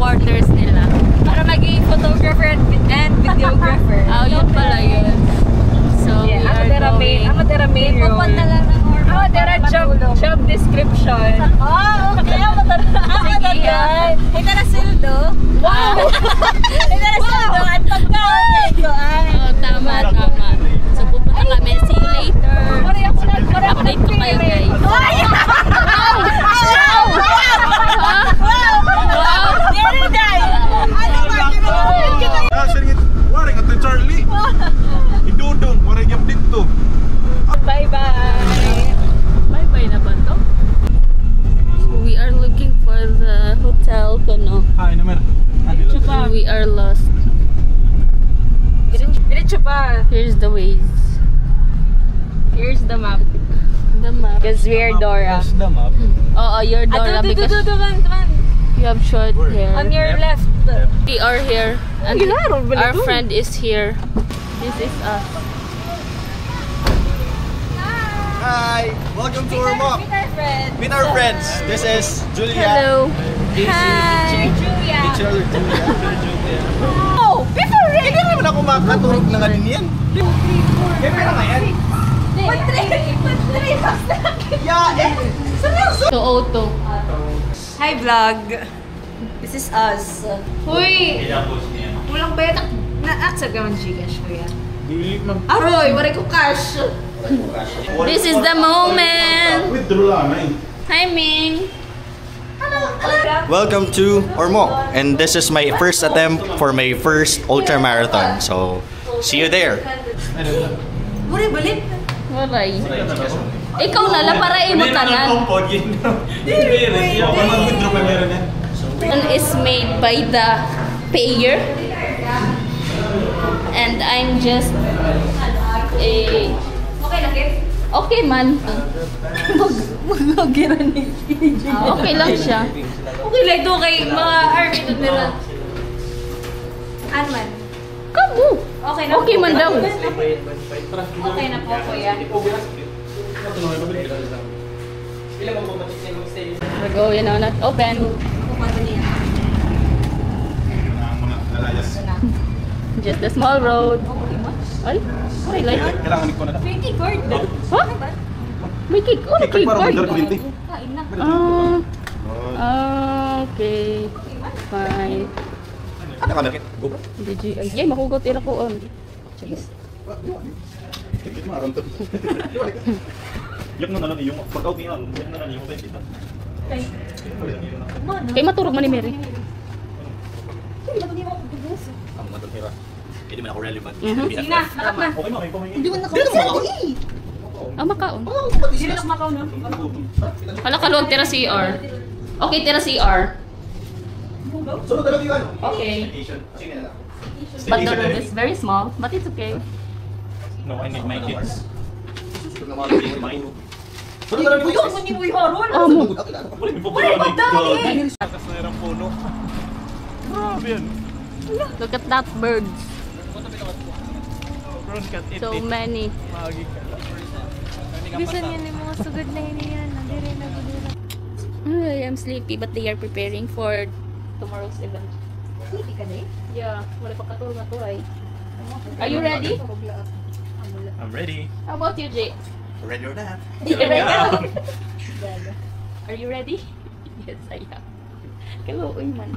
quarters nila. Para maging photographer and videographer. Yun pala yun. So, we are going. Amadera main role. Pupunta lang ng Ormoc. Amadera job description. Okay. Amadera. Ito na sildo. Wow! Ito na sildo. At pagkaon ko ay. Tama. So, pupunta kami. See you later. Update ko kayo, guys. Charlie, idudong, waring yung dito. Bye-bye. Bye-bye na ba to? So we are looking for the hotel kuno. Hi, naman. We are lost. Diretso pa. Here's the ways. Here's the map. The map. Because we're Dora. That's the map. Oh, you're Dora because you have short hair. On your left. We are here. And our friend is here. This is us. Hi! Welcome to Ormoc! Meet our friends. Meet our friends! This is Julia. Hello. Hi. Julia. Teacher Julia. Oh, before rin. Hindi naman ako makaturog na nga din yan. Kaya pera nga yan. Yeah, eh. So, Otto. Hi vlog. This is us. Huy! Walang bayad na-accept ka man Gcash kuya. Aroy, wala ko cash. This is the moment. Withdraw lang, eh. Hi, Ming. Welcome to Ormoc, and this is my first attempt for my first ultra marathon. So, see you there. Wala balik. Walay. Ikaw na lang para imo tanan. One is made by the payer. And I'm just a... Okay na kid? Okay man. Mag-agiran ni KJ. Okay lang siya. Okay lang ito kay mga army doon nila. Ano man? Kamu. Okay na Okay po. man daw. Okay na po kuya. We're going on at open. Just a small road. Ay, okay like. Kailangan ko na. May keyboard. Huh? May cake. Oh, Kaya para cake. mandar kulinti. Kain na. Okay. Fine. Ano ka nakit? Go. Did you? Ay, mahugot ila ko on. Cheers. Hindi maram to. Yak na lang yung pag-out niya, yak na lang yung tayo kita. Kay maturog man ni Mary. Ang matutira. Hindi man ako relevant. Sige na, nakap na. Okay, may pamingin. Hindi man nakapagsaldi. Makaon. Hindi na kumakaw na. Hala kaluwag tira CR. Okay, tira CR. Sunod na lang yung ano. Okay. Sige na lang. But the room is very small, but it's okay. No, I need my kids. Sunod na lang yung Sunod na lang yung Uy, hindi mo iharol. Amo. Wala, may pagkakas na yung puno. Grabe yan. Look at that birds. So many. Bisan yun yung mga sugod na yun yan. Nandiri na gudura. I am sleepy, but they are preparing for tomorrow's event. Sleepy ka na eh? Yeah, wala pa katulog na to ay. Are you ready? I'm ready. How about you, Jay? Ready or not? Are you ready? Yes, I am. Kaluoy man.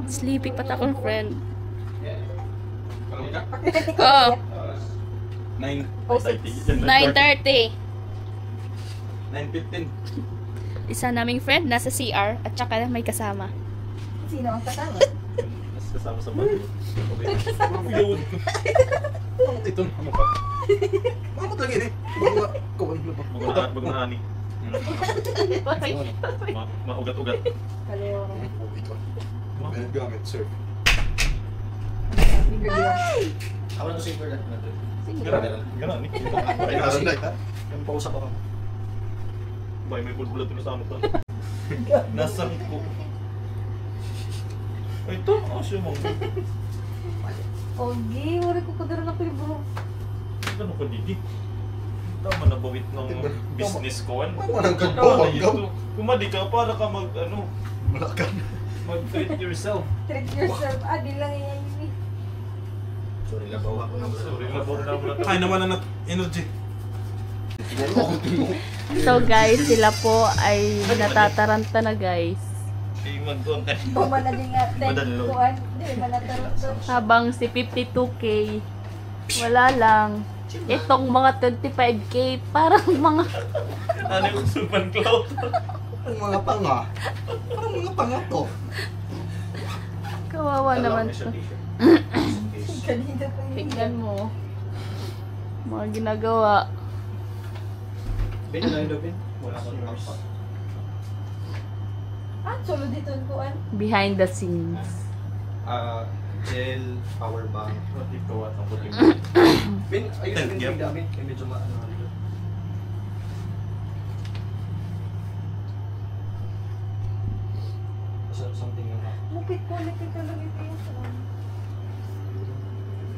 Sleepy pa akong friend. Oh, 9:30. 9:30. 9:15. Isa naming friend nasa CR at saka may kasama. Sino ang kasama? Kasama sa bato. Yun. Ito na mo pa. Mamot lagi ni. Bagnani. Maugat-ugat. Gamit, sir. Ako na to safer na. Ganun ni. Yung pausap ako. Bay, may bulbulat na sa ano to. Nasang ko. Ito, siya mo. Pogi, wala ko kadara na ko yung bro. Ano ko didi? Tama na bawit ng business ko. Walang kagpapagam. Kumadi ka para ka mag ano. Malakan. Mag-treat yourself. Treat yourself. Di lang yan yun. Sorry, labaw ako naman. Sorry, labaw naman. Ay, naman na energy. So guys, sila po ay natataranta na guys. Bumana din natin. Kuhan. Di, manatarot to. Habang si 52K, wala lang. Itong mga 25K, parang mga... Ano yung super cloud? Ang mga panga. Parang mga panga to. Kawawa naman to. Kanina pa yun. Tingnan mo. Mga ginagawa. Ben, ano yun, Ben? Wala akong apa. Solo dito ang kuhan. Behind the scenes. Gel, power bank. Dito at ang puting. Ben, ayun din yung gamit. Kaya medyo maano. Something yung Lupit quality talaga ito yung kuhan.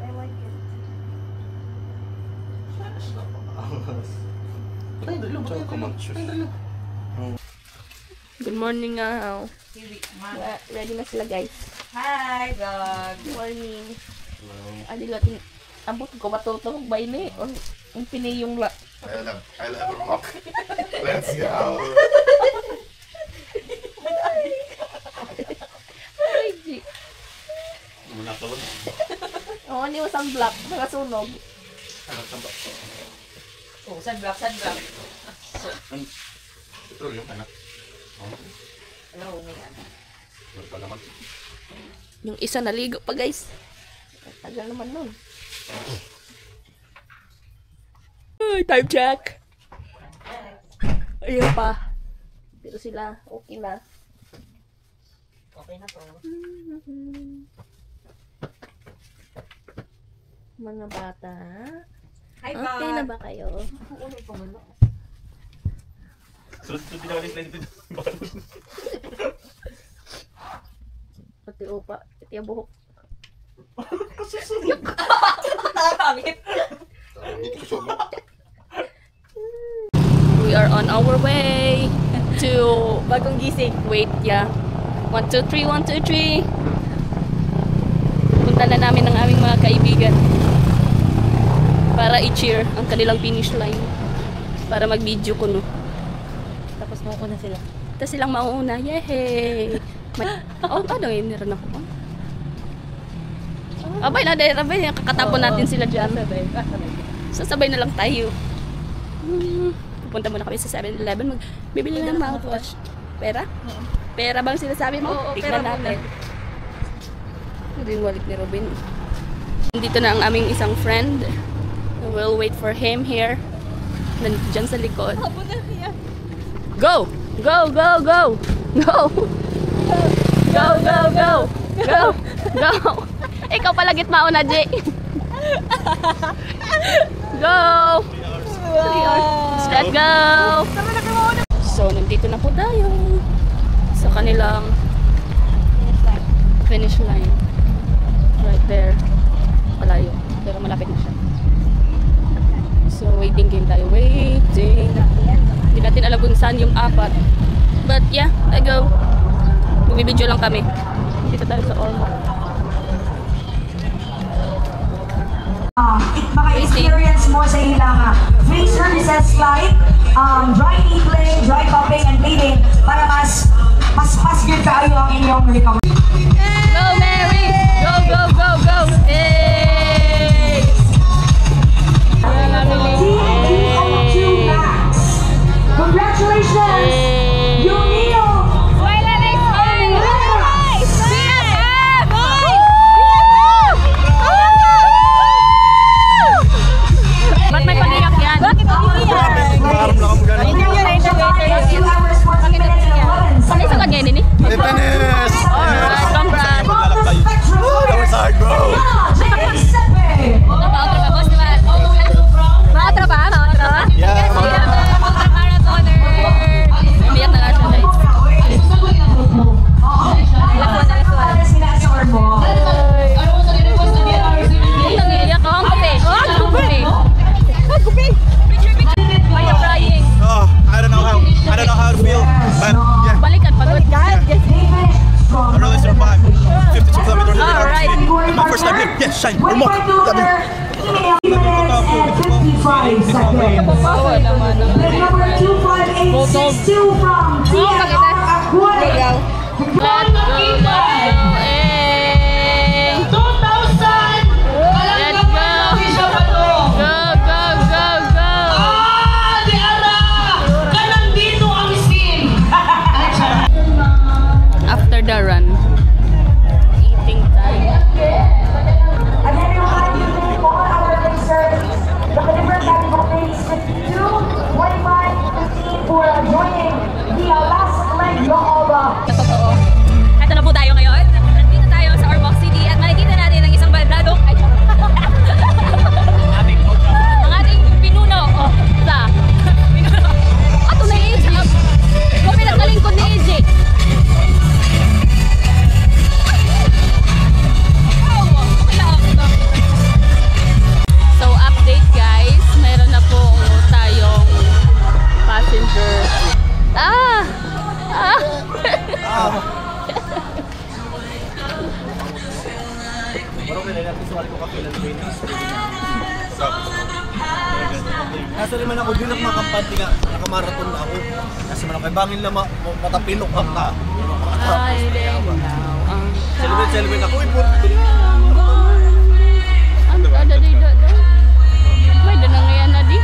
I like it. Good morning nga. Ready na sila guys. Hi, vlog. Good morning. Adi lating ambot ko matutog ba ini? Ang pinay yung la. I love rock. Let's go. Ay, G. Muna ka ba? Oh, ni usang black, nakasunog. Sunblock, sunblock. Ito yung anak. Ano, may ano. Yung isa naligo pa guys. Tagal naman nun. Ay, time check. Ayun pa. Pero sila, okay na. Okay na to. Mga bata. Hi, Okay na ba kayo? Ulit ko muna. Sunod-sunod din ako yung slide dito. Pati upa. Pati ang buhok. Nakakangit. We are on our way to Bagong Gising. Wait, yeah. 1, 2, 3, 1, 2, 3. Punta na namin ang aming mga kaibigan para i-cheer ang kanilang finish line. Para mag-video ko, no. Tapos mauna sila. Tapos silang mauuna. Yehey! Oh, ano yun? Meron ako. Abay na, abay. Kakatapon natin sila dyan. Sasabay na lang tayo. Pupunta muna kami sa 7-Eleven. Bibili na ng mouthwash. Pera? Pera bang sinasabi mo? Oo, Tignan pera natin. Ito yung wallet ni Robin. Dito na ang aming isang friend. We'll wait for him here. Nandiyan sa likod. Go! Go, go, go! Go! Go, go, go! Go! Go! Ikaw pala gitna na, Jay. Go! 3 hours. Let's go! So, nandito na po tayo sa kanilang finish line. Right there. Malayo. Pero malapit na siya. So, waiting game tayo. Waiting. Hindi natin alam kung saan yung apat. But yeah, I go. Magbibideo lang kami. Dito tayo sa Ormo. Maka-experience mo sa ilang free services like dry needling, dry cupping, and bleeding para mas good kayo ang inyong recovery. Go, Mary! Go, go, go, go! Hey! TO2 Max. Congratulations! You Neo! Ba't may pag-iyak yan? Bakit Maram lang ako gano'n. Ano isa kanya yun eh? Tennis! Alright, congrats! That was hard, bro! Shine! 25 kilometer, 3 minutes and 55 seconds. Bawa naman ng Plate number 25862 from TNR Aquatic. Let's go, let's go, eh! 2,000! Let's go! Go, go, go, go! After the run, eating time. And then you have to take all our racers. The caliber time of pace 52, 25, 15 for joining the last leg of Totoo. Ito na po tayo ngayon. Nandito tayo sa Ormoc City at makikita natin ang isang baldadong ang ating pinuno. Oh, sa pinuno. Ato na AJ. Kami nagkalingkod ni AJ. So update guys, meron na po tayong passenger. Ah! Ah! Nasa naman ako din ang makampante nga, nakamarathon na ako. Kasi man ako kay bangin lang matapilok ang ka. I don't know. Celebrate ako, ipon. Ada di da. May da na ngayon na di.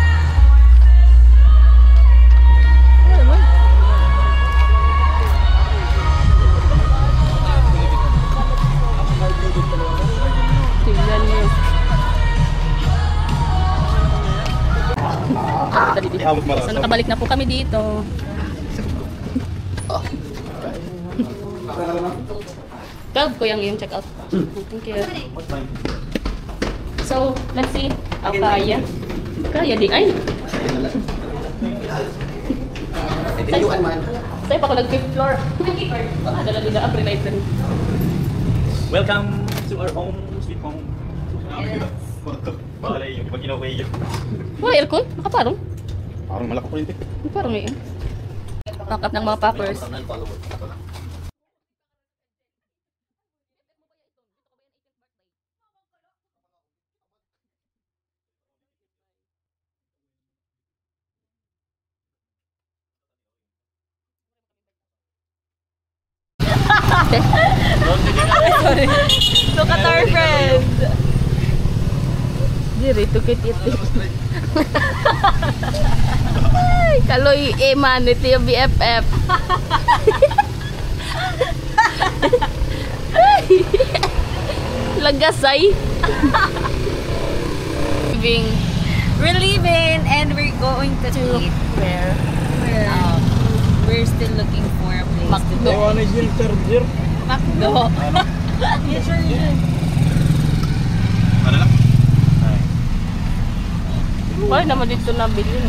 Tingnan niyo. So, nakabalik na po kami dito. Kalb ko yung check out. Thank you. So, let's see. Kaya. Kaya di. Ay! Sa'yo pa ako nag-fifth floor. Dala-dala ang pre-lighter. Welcome to our home, sweet home. Balay yung pag inaway yun. Wala aircon? Nakaparong? Parang malaki po yun. Parang ngayon. Pack up ng mga packers. Sorry. Look at our friend. Diri, tukit iti. Ay, kaloy eman ito yung BFF. Lagasay. We're leaving and we're going to eat. Where? We're still looking for a place to go. Ano yung charger? Macdo. Yes, sir. Ano lang? Wala naman dito nabili.